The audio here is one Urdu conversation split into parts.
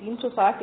360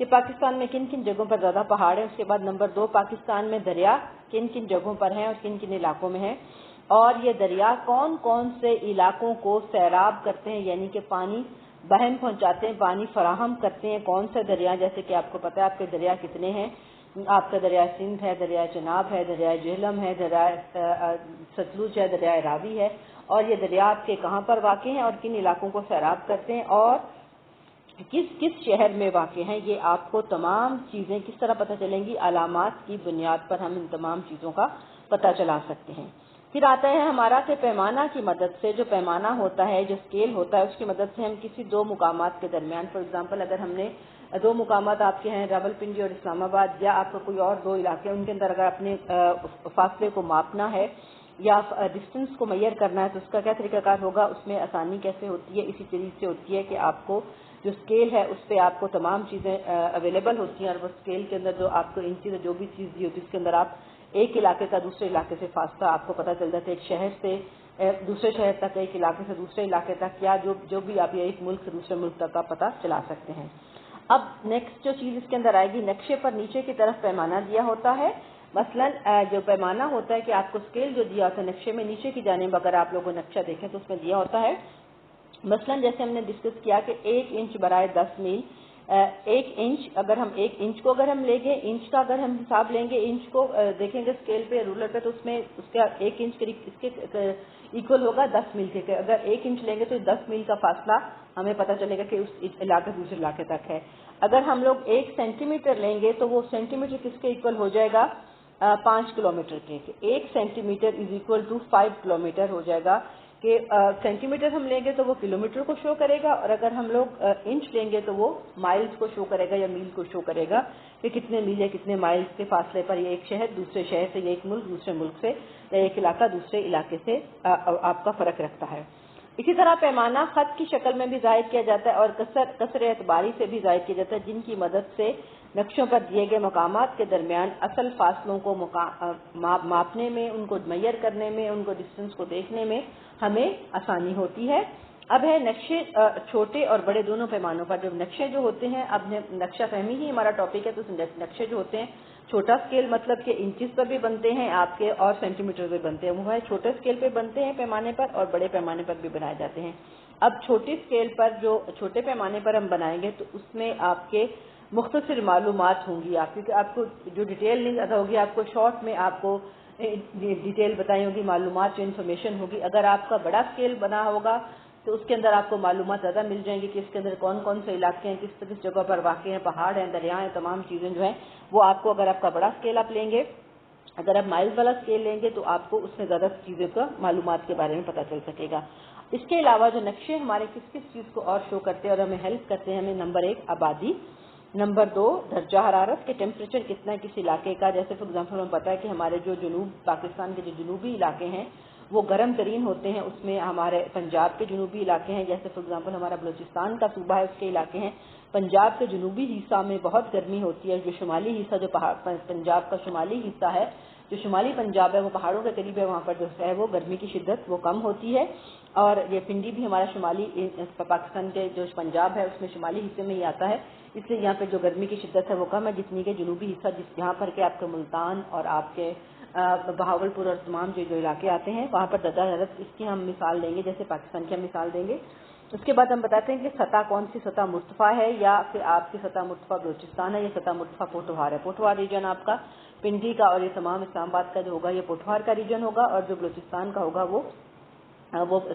کہ پاکستان میں کن کن جگہوں پر زیادہ پہاڑ ہیں. اس کے بعد نمبر 2 پاکستان میں دریا کن کن جگہوں پر ہیں اور کن کن علاقوں میں ہیں, اور یہ دریا کون کون سے علاقوں کو سیراب کرتے ہیں, یعنی کہ پانی بہم پہنچاتے ہیں, پانی فراہم کرتے ہیں. کون سے دریا, جیسے کہ آپ کو پتہ ہے آپ کے دریا کتنے ہیں. آپ کا دریائے سندھ ہے, دریائے چناب ہے, دریائے جہلم ہے, دریائے ستلج ہے, دریائے راوی ہے, اور یہ دریا آپ کے کہاں پر واقع ہیں اور کن علاقوں کو سیراب کرتے ہیں اور کس کس شہر میں واقع ہیں. یہ آپ کو تمام چیزیں کس طرح پتہ چلیں گی, علامات کی بنیاد پر ہم ان تمام چیزوں کا پتہ چلا سکتے ہیں. پھر آتا ہے ہمارا کہ پیمانہ کی مدد سے, جو پیمانہ ہوتا ہے, جو اسکیل ہوتا ہے, اس کی مدد سے ہم کسی 2 مقامات کے درمیان, فار ایگزامپل اگر ہم نے 2 مقامات آپ کے ہیں راولپنڈی اور اسلام آباد, یا آپ کو کوئی اور 2 علاقے ان کے اندر اگر اپنے فاصلے کو ماپنا ہے یا ڈسٹنس کو میئر کرنا ہے تو اس کا کیا طریقہ کار ہوگا, اس میں آسانی کیسے ہوتی ہے. اسی طریقے سے ہوتی ہے کہ آپ کو جو اسکیل ہے اس پہ آپ کو تمام چیزیں اویلیبل ہوتی ہیں, اور وہ اسکیل کے اندر جو آپ کو انچیز جو بھی چیز دی ہوتی ہے اس کے اندر آپ ایک علاقے کا دوسرے علاقے سے فاصلہ آپ کو پتہ چل جاتا ہے, ایک شہر سے دوسرے شہر تک, ایک علاقے سے دوسرے علاقے تک, یا جو بھی آپ ایک ملک سے دوسرے ملک تک کا پتہ چلا سکتے ہیں. اب نیکسٹ جو چیز اس کے اندر آئے گی, نقشے پر نیچے کی طرف پیمانہ دیا ہوتا ہے. مثلاً جو پیمانہ ہوتا ہے کہ آپ کو اسکیل جو دیا ہوتا ہے نقشے میں نیچے کی جانب, اگر آپ لوگوں نقشہ دیکھیں تو اس میں دیا ہوتا ہے مثلاً جیسے ہم نے ڈسکس کیا کہ 1 انچ برائے 10 میل, 1 انچ اگر ہم 1 انچ کو اگر ہم لیں گے, انچ کا اگر ہم حساب لیں گے, انچ کو دیکھیں گے اسکیل پہ رولر پہ, تو اس میں اس کا 1 انچ قریب اس کے ایکول ہوگا 10 میل کے. اگر 1 انچ لیں گے تو 10 میل کا فاصلہ ہمیں پتہ چلے گا کہ اس علاقے دوسرے علاقے تک ہے. اگر ہم لوگ 1 سینٹی میٹر لیں گے تو وہ سینٹی میٹر کس کے ایکول ہو جائے گا, 5 کلومیٹر کے. 1 centimetre is equal to 5 kilometre ہو جائے گا, کہ سینٹی میٹر ہم لیں گے تو وہ کلومیٹر کو شو کرے گا, اور اگر ہم لوگ انچ لیں گے تو وہ مائلز کو شو کرے گا یا میل کو شو کرے گا, کہ کتنے میل یا کتنے مائلز کے فاصلے پر یہ ایک شہر دوسرے شہر سے, یا ایک ملک دوسرے ملک سے, یا ایک علاقہ دوسرے علاقے سے آپ کا فرق رکھتا ہے. اسی طرح پیمانہ خط کی شکل میں بھی ظاہر کیا جاتا ہے اور کسر اعتباری سے بھی ظاہر کیا جاتا ہے, جن کی مدد سے نقشوں پر دیے گئے مقامات کے درمیان اصل فاصلوں کو ماپنے میں, ان کو میئر کرنے میں, ان کو ڈسٹنس کو دیکھنے میں ہمیں آسانی ہوتی ہے. اب ہے نقشے چھوٹے اور بڑے دونوں پیمانوں پر. جب نقشے جو ہوتے ہیں, اب نقشہ فہمی ہی ہمارا ٹاپک ہے, تو نقشے جو ہوتے ہیں چھوٹا اسکیل مطلب کہ انچز پر بھی بنتے ہیں آپ کے اور سینٹی میٹر پہ بنتے ہیں, وہ ہے چھوٹے اسکیل پہ بنتے ہیں پیمانے پر, اور بڑے پیمانے پر بھی بنائے جاتے ہیں. اب چھوٹی اسکیل پر جو چھوٹے پیمانے پر ہم بنائیں گے تو اس میں آپ کے مختصر معلومات ہوں گی, کیونکہ آپ کو جو ڈیٹیل نہیں زیادہ ہوگی, آپ کو شارٹ میں آپ کو ڈیٹیل بتائی ہوگی, معلومات جو انفارمیشن ہوگی. اگر آپ کا بڑا اسکیل بنا ہوگا تو اس کے اندر آپ کو معلومات زیادہ مل جائیں گی کہ اس کے اندر کون کون سے علاقے ہیں, کس جگہ پر واقع ہیں, پہاڑ ہیں, دریا ہیں, تمام چیزیں جو ہیں وہ آپ کو, اگر آپ کا بڑا اسکیل آپ لیں گے, اگر آپ مائلز والا اسکیل لیں گے تو آپ کو اس میں زیادہ چیزوں کا معلومات کے بارے میں پتہ چل سکے گا. اس کے علاوہ جو نقشے ہمارے کس کس چیز کو اور شو کرتے ہیں اور ہمیں ہیلپ کرتے ہیں, ہمیں نمبر 1 آبادی, نمبر 2 درجہ حرارت کے ٹیمپریچر کتنا ہے کس علاقے کا. جیسے فار ایگزامپل ہمیں پتہ ہے کہ ہمارے جو پاکستان کے جو جنوبی علاقے ہیں وہ گرم ترین ہوتے ہیں, اس میں ہمارے پنجاب کے جنوبی علاقے ہیں, جیسے فار ایگزامپل ہمارا بلوچستان کا صوبہ ہے اس کے علاقے ہیں. پنجاب کے جنوبی حصہ میں بہت گرمی ہوتی ہے, جو شمالی حصہ جو پنجاب کا شمالی حصہ ہے, جو شمالی پنجاب ہے وہ پہاڑوں کے قریب ہے, وہاں پر جو ہے وہ گرمی کی شدت وہ کم ہوتی ہے. اور یہ پنڈی بھی ہمارا شمالی پاکستان کے جو پنجاب ہے اس میں شمالی حصے میں ہی آتا ہے, اس لیے یہاں پہ جو گرمی کی شدت ہے وہ کم ہے, جتنی کہ جنوبی حصہ جہاں پر کہ آپ کے ملتان اور آپ کے بہاولپور اور تمام جو علاقے آتے ہیں وہاں پر درجہ حرارت اس کی ہم مثال دیں گے, جیسے پاکستان کی ہم مثال دیں گے. اس کے بعد ہم بتاتے ہیں کہ سطح کون سی سطح مرتفع ہے, یا پھر آپ کی سطح مرتفع بلوچستان ہے, یا سطح مرتفع پوٹھوہار ہے. پوٹھوہار ریجن آپ کا پنڈی کا اور یہ تمام اسلام آباد کا جو ہوگا یہ پوٹھوہار کا ریجن ہوگا, اور جو بلوچستان کا ہوگا وہ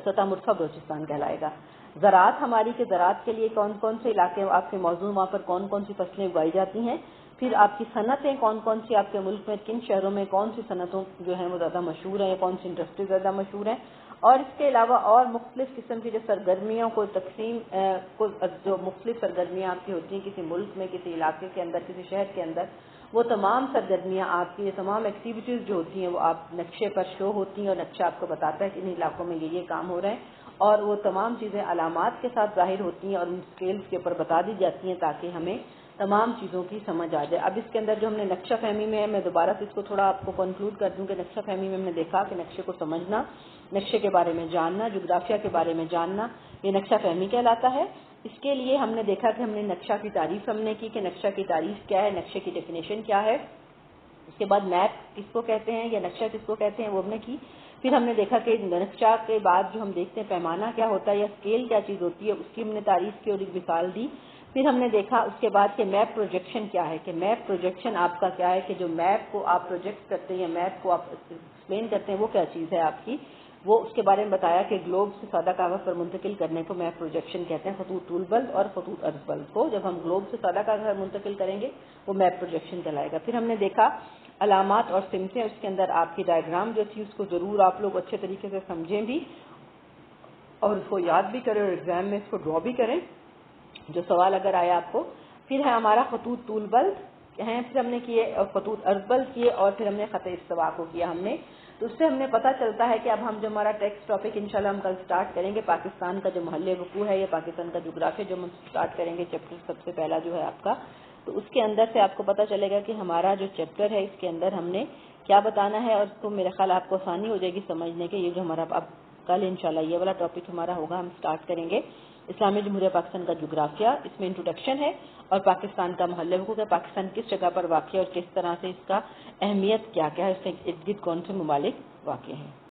سطح مرتفع بلوچستان کہلائے گا. زراعت ہماری کے زراعت کے لیے کون کون سے علاقے آپ کے موضوع, وہاں پر کون کون سی فصلیں اگائی جاتی ہیں. پھر آپ کی صنعتیں کون کون سی آپ کے ملک میں, کن شہروں میں کون سی صنعتوں جو ہیں وہ زیادہ مشہور ہیں, یا کون سی انڈسٹری زیادہ مشہور ہیں. اور اس کے علاوہ اور مختلف قسم کی جو سرگرمیوں کو تقسیم جو مختلف سرگرمیاں آپ کی ہوتی ہیں کسی ملک میں, کسی علاقے کے اندر, کسی شہر کے اندر, وہ تمام سرگرمیاں آپ کی, یہ تمام ایکٹیویٹیز جو ہوتی ہیں وہ آپ نقشے پر شو ہوتی ہیں, اور نقشہ آپ کو بتاتا ہے کہ ان علاقوں میں یہ کام ہو رہے ہیں, اور وہ تمام چیزیں علامات کے ساتھ ظاہر ہوتی ہیں اور ان اسکیلز کے اوپر بتا دی جاتی ہیں تاکہ ہمیں تمام چیزوں کی سمجھ آ جائے. اب اس کے اندر جو ہم نے نقشہ فہمی میں ہے, میں دوبارہ سے اس کو تھوڑا آپ کو کنکلوڈ کر دوں کہ نقشہ فہمی میں ہم نے دیکھا کہ نقشے کو سمجھنا, نقشے کے بارے میں جاننا, جغرافیہ کے بارے میں جاننا, یہ نقشہ فہمی کہلاتا ہے. اس کے لیے ہم نے دیکھا کہ ہم نے نقشہ کی تعریف ہم نے کی کہ نقشہ کی تعریف کیا ہے، نقشے کی ڈیفینیشن کیا ہے، اس کے بعد میپ کس کو کہتے ہیں یا نقشہ کس کو کہتے ہیں وہ ہم نے کی. پھر ہم نے دیکھا کہ نقشہ کے بعد جو ہم دیکھتے ہیں پیمانہ کیا ہوتا ہے یا اسکیل کیا چیز ہوتی ہے، اس کی ہم نے تعریف کی اور ایک مثال دی. پھر ہم نے دیکھا اس کے بعد کہ میپ پروجیکشن کیا ہے، کہ میپ پروجیکشن آپ کا کیا ہے، کہ جو میپ کو آپ پروجیکٹ کرتے ہیں یا میپ کو آپ ایکسپلین کرتے ہیں وہ کیا چیز ہے آپ کی، وہ اس کے بارے میں بتایا کہ گلوب سے سادہ کاغذ پر منتقل کرنے کو میپ پروجیکشن کہتے ہیں، خطوط طول بلد اور خطوط عرض بلد کو جب ہم گلوب سے سادہ کاغذ پر منتقل کریں گے وہ میپ پروجیکشن کہلائے گا. پھر ہم نے دیکھا علامات اور سمتیں، اس کے اندر آپ کی ڈائیگرام جو تھی اس کو ضرور آپ لوگ اچھے طریقے سے سمجھیں بھی اور اس کو یاد بھی کریں اور ایگزام میں اس کو ڈرا بھی کریں جو سوال اگر آیا آپ کو. پھر ہے ہمارا خطوط طول بلد ہیں، پھر ہم نے کیے اور خطوط عرض بلد کیے اور پھر ہم نے خط استوا کو کیا ہم نے. تو اس سے ہم نے پتہ چلتا ہے کہ اب ہم جو ہمارا ٹیکسٹ ٹاپک انشاءاللہ ہم کل سٹارٹ کریں گے پاکستان کا جو محل وقوع ہے یا پاکستان کا جغرافیہ جو ہم سٹارٹ کریں گے چیپٹر سب سے پہلا جو ہے آپ کا، تو اس کے اندر سے آپ کو پتہ چلے گا کہ ہمارا جو چیپٹر ہے اس کے اندر ہم نے کیا بتانا ہے اور اس کو میرے خیال آپ کو آسانی ہو جائے گی سمجھنے کے. یہ جو ہمارا اب کل انشاءاللہ یہ والا ٹاپک ہمارا ہوگا، ہم سٹارٹ کریں گے اسلامی جمہوریہ پاکستان کا جغرافیہ. اس میں انٹروڈکشن ہے اور پاکستان کا محل وقوع ہے، پاکستان کس جگہ پر واقع ہے اور کس طرح سے اس کا اہمیت کیا کیا ہے، اس کے ارد گرد کون سے ممالک واقع ہیں.